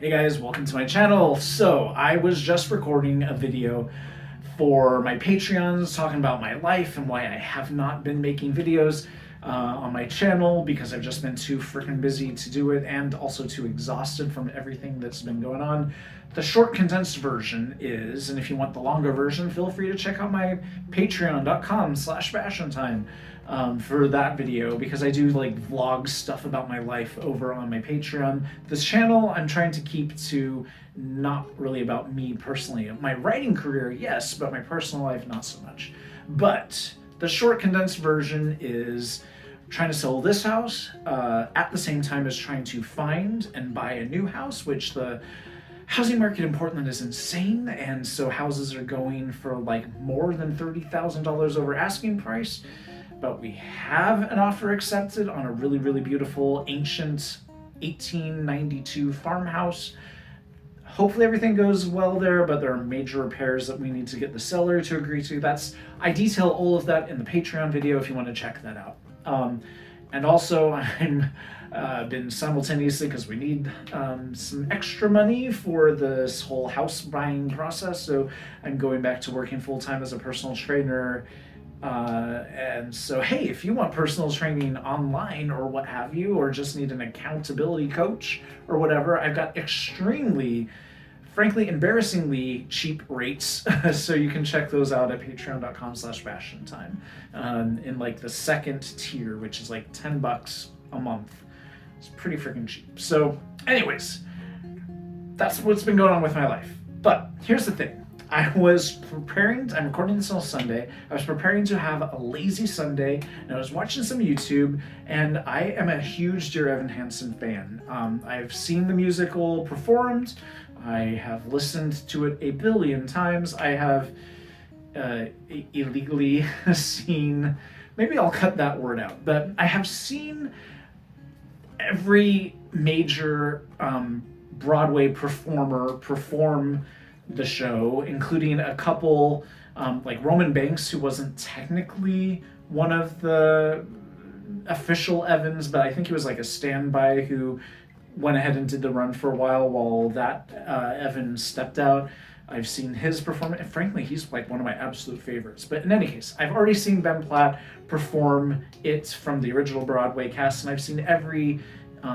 Hey guys, welcome to my channel. So I was just recording a video for my Patreons talking about my life and why I have not been making videos on my channel because I've just been too freaking busy to do it and also too exhausted from everything that's been going on. The short condensed version is, and if you want the longer version, feel free to check out my patreon.com/fashion for that video, because I do like vlog stuff about my life over on my Patreon. This channel I'm trying to keep to not really about me personally. My writing career, yes, but my personal life, not so much. But the short condensed version is trying to sell this house at the same time as trying to find and buy a new house, which the housing market in Portland is insane, and so houses are going for like more than $30,000 over asking price. But we have an offer accepted on a really, really beautiful ancient 1892 farmhouse. Hopefully everything goes well there, but there are major repairs that we need to get the seller to agree to. I detail all of that in the Patreon video if you want to check that out. And also I'm been simultaneously, because we need some extra money for this whole house buying process, so I'm going back to working full-time as a personal trainer. And so, hey, if you want personal training online or what have you, or just need an accountability coach or whatever, I've got extremely, frankly, embarrassingly cheap rates. So you can check those out at patreon.com/fashion in like the second tier, which is like $10 a month. It's pretty freaking cheap. So anyways, that's what's been going on with my life. But here's the thing. I'm recording this on Sunday. I was preparing to have a lazy Sunday, and I was watching some YouTube, and I am a huge Dear Evan Hansen fan. I've seen the musical performed. I have listened to it a billion times. I have illegally seen, maybe I'll cut that word out, but I have seen every major Broadway performer perform the show, including a couple like Roman Banks, who wasn't technically one of the official Evans, but I think he was like a standby who went ahead and did the run for a while that Evan stepped out. I've seen his performance, and frankly, he's like one of my absolute favorites. But in any case, I've already seen Ben Platt perform it from the original Broadway cast, and I've seen every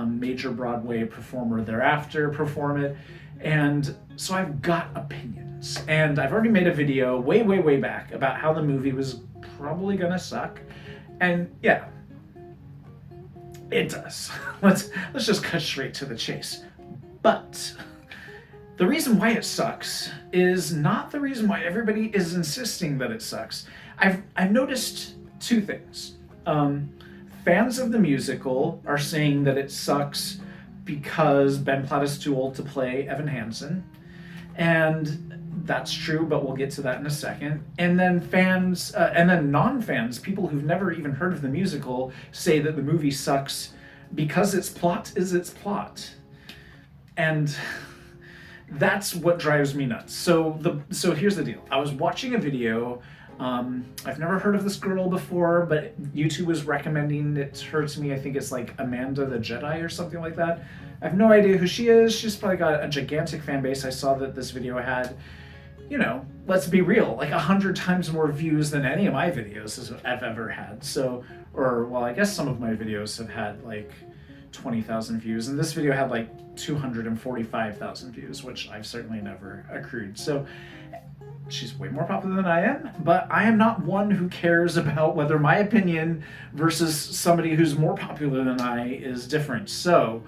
major Broadway performer thereafter perform it. And so I've got opinions. And I've already made a video way, way, way back about how the movie was probably gonna suck. And yeah, it does. Let's just cut straight to the chase. But the reason why it sucks is not the reason why everybody is insisting that it sucks. I've noticed two things. Fans of the musical are saying that it sucks because Ben Platt is too old to play Evan Hansen. And that's true, but we'll get to that in a second. And then non-fans, people who've never even heard of the musical, say that the movie sucks because its plot is its plot. And that's what drives me nuts. So here's the deal. I was watching a video. I've never heard of this girl before, but YouTube was recommending her to me. I think it's like Amanda the Jedi or something like that. I have no idea who she is. She's probably got a gigantic fan base. I saw that this video had, let's be real, like 100 times more views than any of my videos I've ever had. I guess some of my videos have had like 20,000 views, and this video had like 245,000 views, which I've certainly never accrued. So she's way more popular than I am, but I am not one who cares about whether my opinion versus somebody who's more popular than I is different. So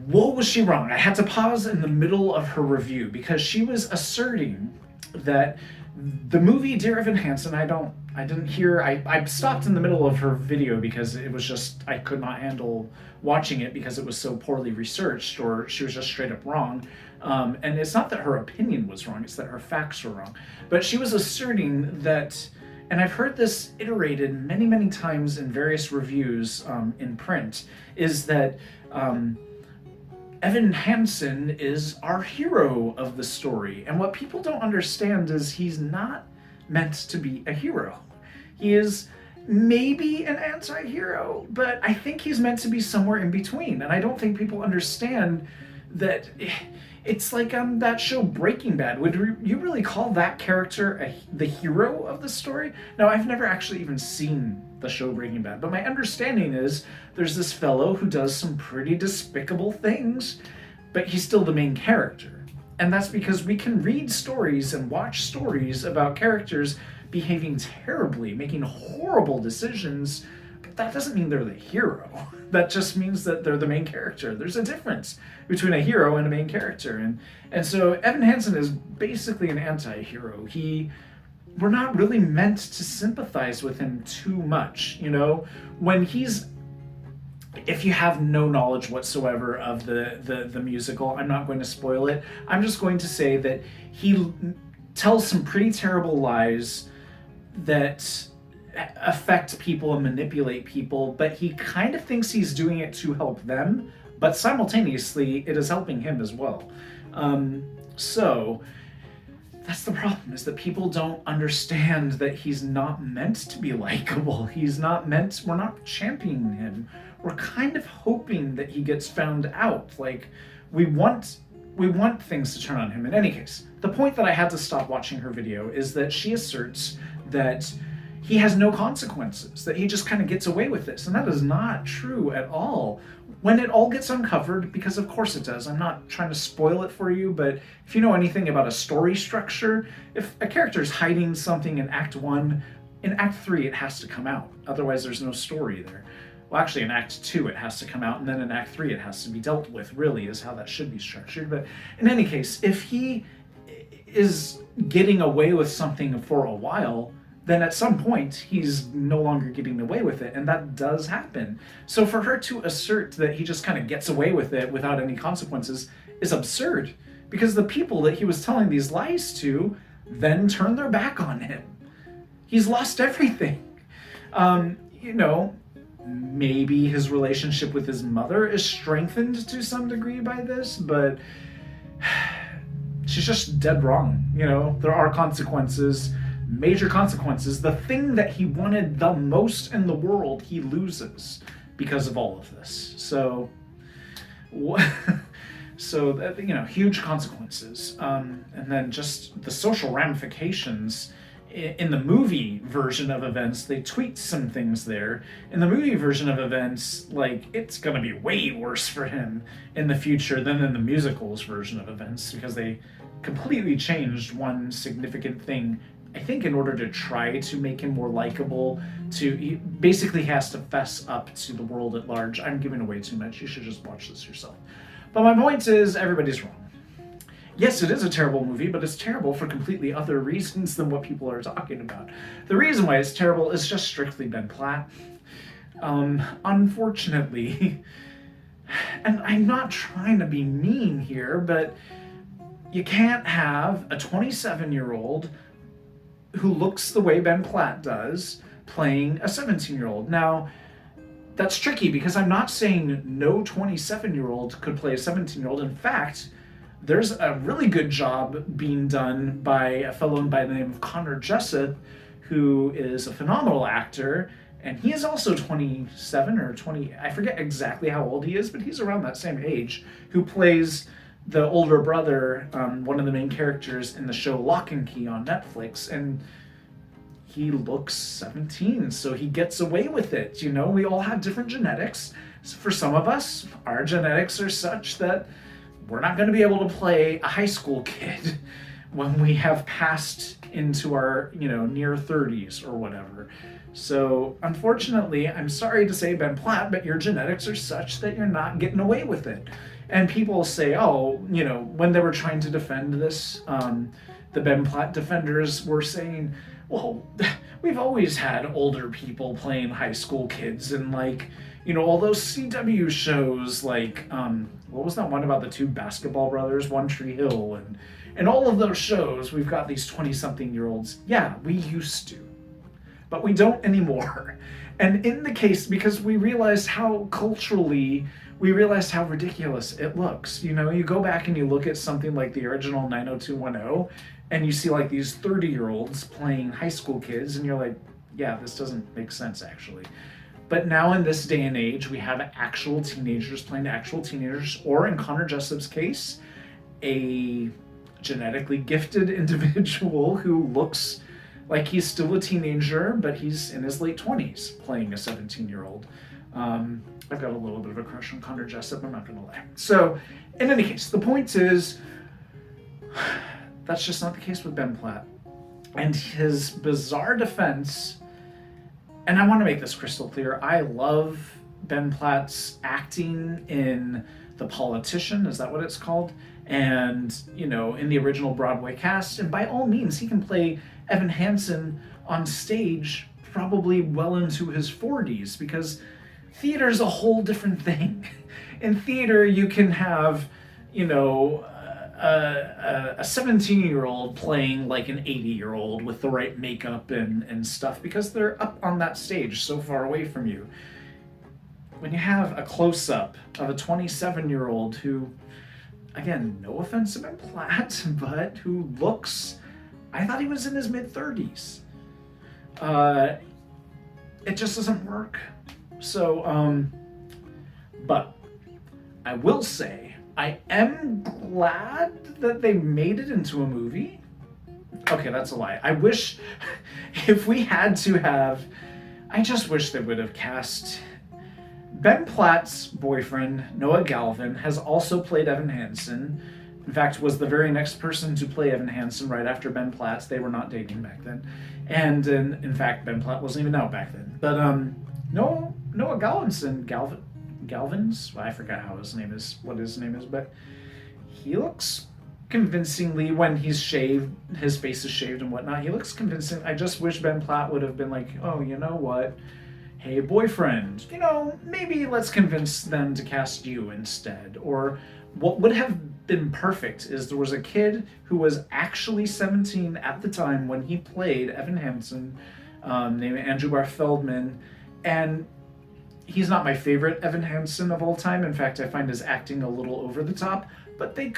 what was she wrong? I had to pause in the middle of her review because she was asserting that the movie Dear Evan Hansen, I stopped in the middle of her video because it was just, I could not handle watching it because it was so poorly researched, or she was just straight up wrong. And it's not that her opinion was wrong, it's that her facts were wrong. But she was asserting that, and I've heard this iterated many, many times in various reviews in print, is that Evan Hansen is our hero of the story. And what people don't understand is he's not meant to be a hero. He is maybe an anti-hero, but I think he's meant to be somewhere in between. And I don't think people understand that it's like that show Breaking Bad. Would you really call that character the hero of the story? Now, I've never actually even seen the show Breaking Bad, but my understanding is there's this fellow who does some pretty despicable things, but he's still the main character. And that's because we can read stories and watch stories about characters behaving terribly, making horrible decisions, but that doesn't mean they're the hero. That just means that they're the main character. There's a difference between a hero and a main character. And so Evan Hansen is basically an anti-hero. We're not really meant to sympathize with him too much, you know? If you have no knowledge whatsoever of the musical, I'm not going to spoil it. I'm just going to say that he tells some pretty terrible lies that affect people and manipulate people, but he kind of thinks he's doing it to help them, but simultaneously it is helping him as well. So that's the problem, is that people don't understand that he's not meant to be likable. We're not championing him. We're kind of hoping that he gets found out. Like, we want things to turn on him. In any case, the point that I had to stop watching her video is that she asserts that he has no consequences, that he just kind of gets away with this. And that is not true at all. When it all gets uncovered, because of course it does, I'm not trying to spoil it for you, but if you know anything about a story structure, if a character is hiding something in Act 1, in Act 3 it has to come out. Otherwise there's no story there. Well, actually in Act 2 it has to come out, and then in Act 3 it has to be dealt with, really, is how that should be structured. But in any case, if he is getting away with something for a while, then at some point he's no longer getting away with it, and that does happen. So for her to assert that he just kind of gets away with it without any consequences is absurd, because the people that he was telling these lies to then turn their back on him. He's lost everything. Maybe his relationship with his mother is strengthened to some degree by this, but she's just dead wrong. There are consequences. Major consequences. The thing that he wanted the most in the world, he loses because of all of this. So huge consequences. And then just the social ramifications. In the movie version of events, they tweaked some things there. In the movie version of events, it's going to be way worse for him in the future than in the musical's version of events, because they completely changed one significant thing, I think, in order to try to make him more likable. He basically has to fess up to the world at large. I'm giving away too much. You should just watch this yourself. But my point is, everybody's wrong. Yes, it is a terrible movie, but it's terrible for completely other reasons than what people are talking about. The reason why it's terrible is just strictly Ben Platt. Unfortunately, and I'm not trying to be mean here, but you can't have a 27-year-old who looks the way Ben Platt does playing a 17-year-old. Now, that's tricky, because I'm not saying no 27-year-old could play a 17-year-old. In fact, there's a really good job being done by a fellow by the name of Connor Jessup, who is a phenomenal actor, and he is also 27 or 20, I forget exactly how old he is, but he's around that same age, who plays the older brother, one of the main characters in the show Lock and Key on Netflix, and he looks 17, so he gets away with it. We all have different genetics. For some of us, our genetics are such that we're not going to be able to play a high school kid when we have passed into our, near 30s or whatever. So, unfortunately, I'm sorry to say, Ben Platt, but your genetics are such that you're not getting away with it. And people say, when they were trying to defend this, the Ben Platt defenders were saying, well, we've always had older people playing high school kids, and all those CW shows, what was that one about the two basketball brothers, One Tree Hill, and all of those shows, we've got these 20-something-year-olds. Yeah, we used to, but we don't anymore. And in the case, because we realized how ridiculous it looks. You go back and you look at something like the original 90210, and you see these 30-year-olds playing high school kids, and you're like, yeah, this doesn't make sense, actually. But now in this day and age, we have actual teenagers playing actual teenagers, or in Connor Jessup's case, a genetically gifted individual who looks like he's still a teenager, but he's in his late 20s playing a 17-year-old. I've got a little bit of a crush on Connor Jessup, I'm not gonna lie. So, in any case, the point is, that's just not the case with Ben Platt. And his bizarre defense, and I want to make this crystal clear, I love Ben Platt's acting in The Politician, is that what it's called? And, you know, in the original Broadway cast, and by all means, he can play Evan Hansen on stage probably well into his 40s, because theater's a whole different thing. In theater, you can have, you know, a 17-year-old playing like an 80-year-old with the right makeup and stuff, because they're up on that stage so far away from you. When you have a close-up of a 27-year-old who, again, no offense to Ben Platt, but who looks, I thought he was in his mid-30s. It just doesn't work. So, but I will say, I am glad that they made it into a movie. Okay, that's a lie. I wish, if we had to have, I just wish they would have cast. Ben Platt's boyfriend, Noah Galvin, has also played Evan Hansen. In fact, was the very next person to play Evan Hansen right after Ben Platt. They were not dating back then. And in fact, Ben Platt wasn't even out back then. But Noah Galvin's, well, I forgot what his name is, but he looks convincingly, when he's shaved, his face is shaved and whatnot, he looks convincing. I just wish Ben Platt would have been like, oh, you know what? Hey, boyfriend, you know, maybe let's convince them to cast you instead. Or what would have been perfect is there was a kid who was actually 17 at the time when he played Evan Hansen, named Andrew Barth Feldman, and he's not my favorite Evan Hansen of all time. In fact, I find his acting a little over the top, but the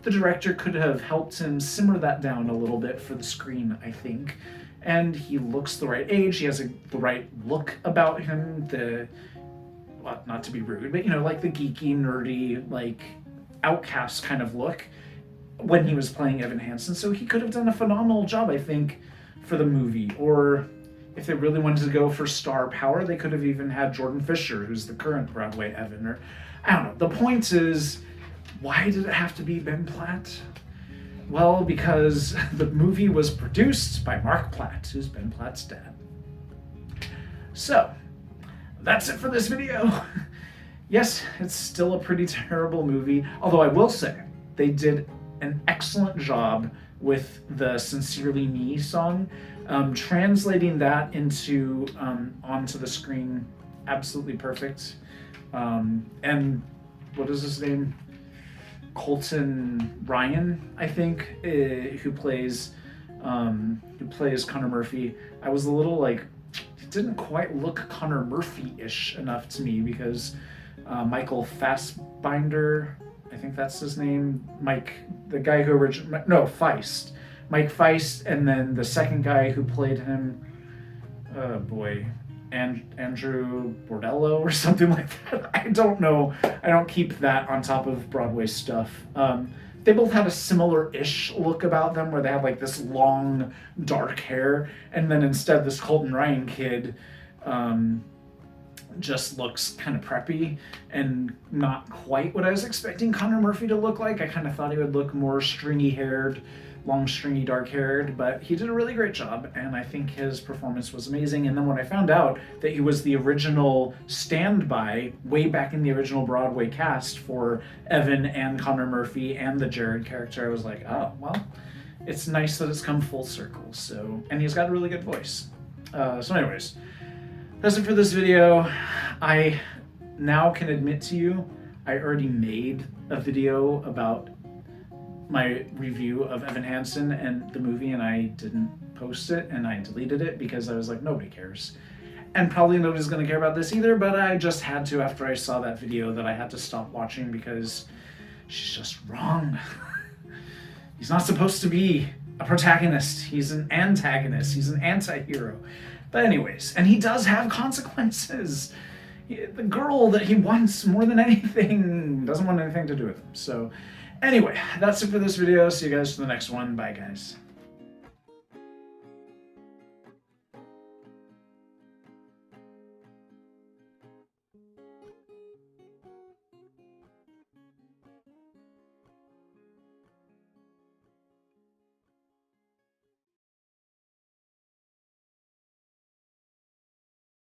director could have helped him simmer that down a little bit for the screen, I think. And he looks the right age, he has the right look about him, well, not to be rude, but, you know, like the geeky, nerdy, like, outcast kind of look when he was playing Evan Hansen. So he could have done a phenomenal job, I think, for the movie. Or if they really wanted to go for star power, they could have even had Jordan Fisher, who's the current Broadway Evan. Or, I don't know. The point is, why did it have to be Ben Platt? Well, because the movie was produced by Mark Platt, who's Ben Platt's dad. So, that's it for this video. Yes, it's still a pretty terrible movie, although I will say, they did an excellent job with the Sincerely Me song. Translating that onto the screen, absolutely perfect. And what is his name? Colton Ryan, I think, who plays Connor Murphy. I was a little like, it didn't quite look Connor Murphy-ish enough to me, because Michael Fassbinder, I think that's his name, Mike, the guy who Feist. Mike Feist, and then the second guy who played him, Andrew Bordello or something like that. I don't know. I don't keep that on top of Broadway stuff. They both had a similar-ish look about them, where they had like this long, dark hair, and then instead this Colton Ryan kid just looks kind of preppy and not quite what I was expecting Connor Murphy to look like. I kind of thought he would look more stringy-haired, long, stringy, dark-haired, but he did a really great job, and I think his performance was amazing. And then when I found out that he was the original standby way back in the original Broadway cast for Evan and Connor Murphy and the Jared character, I was like, oh, well, it's nice that it's come full circle. So, and he's got a really good voice. So anyways, that's it for this video. I now can admit to you, I already made a video about my review of Evan Hansen and the movie, and I didn't post it, and I deleted it because I was like, nobody cares. And probably nobody's gonna care about this either, but I just had to after I saw that video that I had to stop watching, because she's just wrong. He's not supposed to be a protagonist. He's an antagonist. He's an anti-hero. But anyways, and he does have consequences. The girl that he wants more than anything doesn't want anything to do with him. So anyway, that's it for this video. See you guys for the next one. Bye, guys.